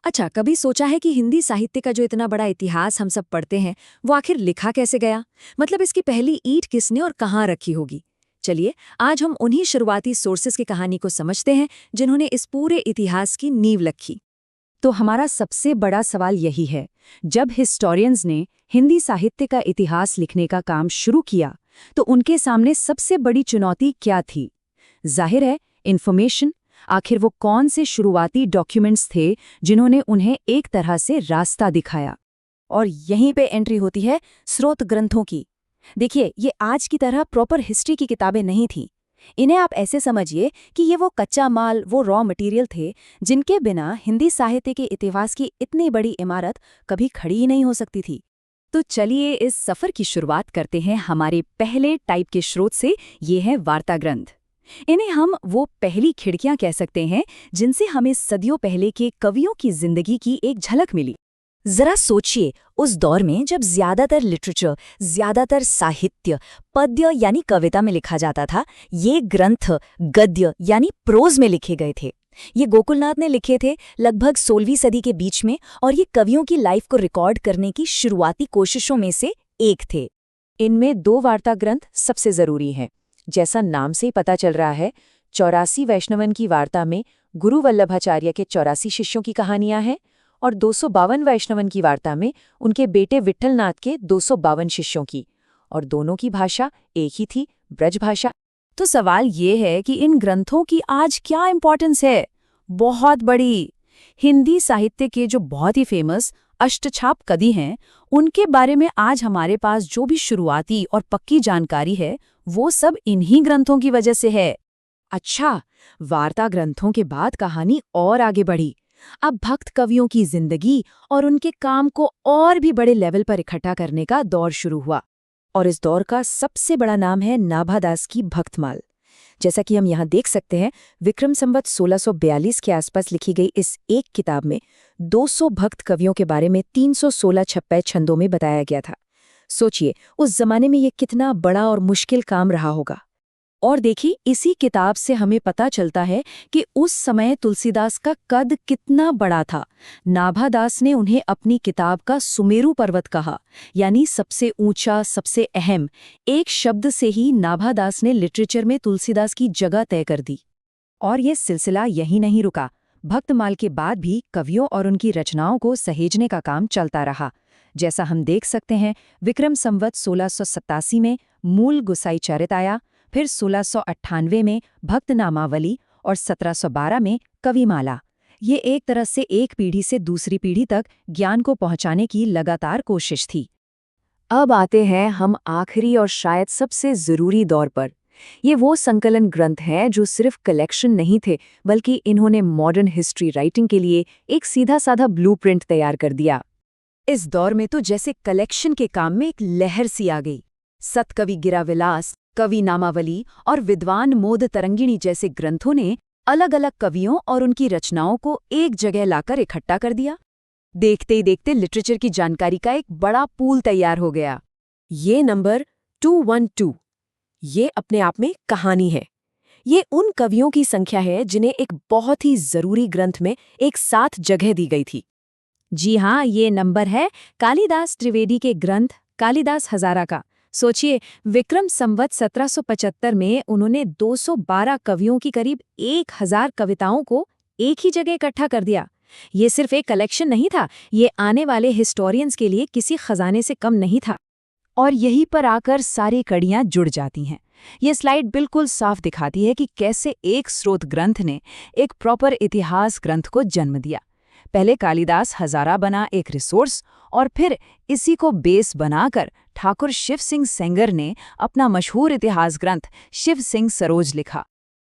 अच्छा, कभी सोचा है कि हिंदी साहित्य का जो इतना बड़ा इतिहास हम सब पढ़ते हैं, वो आखिर लिखा कैसे गया? मतलब इसकी पहली ईंट किसने और कहाँ रखी होगी? चलिए, आज हम उन्हीं शुरुआती सोर्सेस की कहानी को समझते हैं, जिन्होंने इस पूरे इतिहास की नींव रखी। तो हमारा सबसे बड़ा सवाल यही है, जब हिस्टोरियंस ने हिंदी साहित्य का इतिहास लिखने का काम शुरू किया, तो उनके सामने सबसे बड़ी चुनौती क्या थी? जाहिर है, इन्फॉर्मेशन। आखिर वो कौन से शुरुआती डॉक्यूमेंट्स थे जिन्होंने उन्हें एक तरह से रास्ता दिखाया? और यहीं पे एंट्री होती है स्रोत ग्रंथों की। देखिए, ये आज की तरह प्रॉपर हिस्ट्री की किताबें नहीं थीं। इन्हें आप ऐसे समझिए कि ये वो कच्चा माल, वो रॉ मटेरियल थे जिनके बिना हिंदी साहित्य के इतिहास की इतनी बड़ी इमारत कभी खड़ी ही नहीं हो सकती थी। तो चलिए इस सफर की शुरुआत करते हैं हमारे पहले टाइप के स्रोत से। ये है वार्ता ग्रंथ। इन्हें हम वो पहली खिड़कियां कह सकते हैं जिनसे हमें सदियों पहले के कवियों की जिंदगी की एक झलक मिली। जरा सोचिए, उस दौर में जब ज्यादातर लिटरेचर, ज्यादातर साहित्य पद्य यानी कविता में लिखा जाता था, ये ग्रंथ गद्य यानी प्रोज में लिखे गए थे। ये गोकुलनाथ ने लिखे थे लगभग 16वीं सदी के बीच में, और ये कवियों की लाइफ को रिकॉर्ड करने की शुरुआती कोशिशों में से एक थे। इनमें 2 वार्ता ग्रंथ सबसे जरूरी हैं। जैसा नाम से ही पता चल रहा है, 84 वैष्णवन की वार्ता में गुरु वल्लभाचार्य के 84 शिष्यों की कहानियां हैं, और 252 वैष्णवन की वार्ता में उनके बेटे विट्ठलनाथ के 252 शिष्यों की। और दोनों की भाषा एक ही थी, ब्रज भाषा। तो सवाल ये है कि इन ग्रंथों की आज क्या इंपॉर्टेंस है? बहुत बड़ी। हिंदी साहित्य के जो बहुत ही फेमस अष्टछाप कवि हैं, उनके बारे में आज हमारे पास जो भी शुरुआती और पक्की जानकारी है, वो सब इन्हीं ग्रंथों की वजह से है। अच्छा, वार्ता ग्रंथों के बाद कहानी और आगे बढ़ी। अब भक्त कवियों की जिंदगी और उनके काम को और भी बड़े लेवल पर इकट्ठा करने का दौर शुरू हुआ। और इस दौर का सबसे बड़ा नाम है नाभादास की भक्तमाल। जैसा कि हम यहाँ देख सकते हैं, विक्रम संवत 1642 के आसपास लिखी गई इस एक किताब में 200 भक्त कवियों के बारे में 316 छप्पे छंदों में बताया गया था। सोचिए, उस जमाने में ये कितना बड़ा और मुश्किल काम रहा होगा। और देखिए, इसी किताब से हमें पता चलता है कि उस समय तुलसीदास का कद कितना बड़ा था। नाभादास ने उन्हें अपनी किताब का सुमेरु पर्वत कहा, यानी सबसे ऊंचा, सबसे अहम। एक शब्द से ही नाभादास ने लिटरेचर में तुलसीदास की जगह तय कर दी। और ये सिलसिला यहीं नहीं रुका। भक्तमाल के बाद भी कवियों और उनकी रचनाओं को सहेजने का काम चलता रहा। जैसा हम देख सकते हैं, विक्रम संवत 1687 में मूल गुसाई चरित आया, फिर 1698 में भक्त नामावली और 1712 में कविमाला। ये एक तरह से एक पीढ़ी से दूसरी पीढ़ी तक ज्ञान को पहुंचाने की लगातार कोशिश थी। अब आते हैं हम आखिरी और शायद सबसे जरूरी दौर पर। ये वो संकलन ग्रंथ हैं जो सिर्फ कलेक्शन नहीं थे, बल्कि इन्होंने मॉडर्न हिस्ट्री राइटिंग के लिए एक सीधा साधा ब्लूप्रिंट तैयार कर दिया। इस दौर में तो जैसे कलेक्शन के काम में एक लहर सी आ गई। सतकवि गिराविलास, कवि नामावली और विद्वान मोद तरंगिणी जैसे ग्रंथों ने अलग अलग कवियों और उनकी रचनाओं को एक जगह लाकर इकट्ठा कर दिया। देखते ही देखते लिटरेचर की जानकारी का एक बड़ा पूल तैयार हो गया। ये नंबर 212, ये अपने आप में कहानी है। ये उन कवियों की संख्या है जिन्हें एक बहुत ही जरूरी ग्रंथ में एक साथ जगह दी गई थी। जी हाँ, ये नंबर है कालिदास त्रिवेदी के ग्रंथ कालिदास हजारा का। सोचिए, विक्रम संवत 1775 में उन्होंने 212 कवियों की करीब 1000 कविताओं को एक ही जगह इकट्ठा कर दिया। ये सिर्फ एक कलेक्शन नहीं था, ये आने वाले हिस्टोरियंस के लिए किसी खजाने से कम नहीं था। और यहीं पर आकर सारी कड़ियां जुड़ जाती हैं। ये स्लाइड बिल्कुल साफ दिखाती है कि कैसे एक स्रोत ग्रंथ ने एक प्रॉपर इतिहास ग्रंथ को जन्म दिया। पहले कालिदास हजारा बना एक रिसोर्स, और फिर इसी को बेस बनाकर ठाकुर शिव सिंह सेंगर ने अपना मशहूर इतिहास ग्रंथ शिव सिंह सरोज लिखा।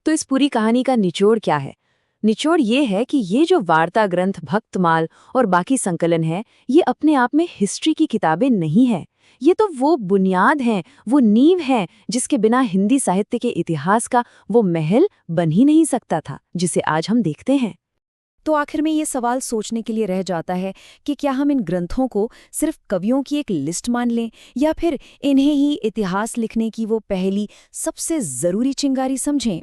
तो इस पूरी कहानी का निचोड़ क्या है? निचोड़ ये है कि ये जो वार्ता ग्रंथ, भक्तमाल और बाकी संकलन है, ये अपने आप में हिस्ट्री की किताबें नहीं है। ये तो वो बुनियाद हैं, वो नींव है जिसके बिना हिंदी साहित्य के इतिहास का वो महल बन ही नहीं सकता था जिसे आज हम देखते हैं। तो आखिर में ये सवाल सोचने के लिए रह जाता है कि क्या हम इन ग्रंथों को सिर्फ कवियों की एक लिस्ट मान लें, या फिर इन्हें ही इतिहास लिखने की वो पहली सबसे जरूरी चिंगारी समझें।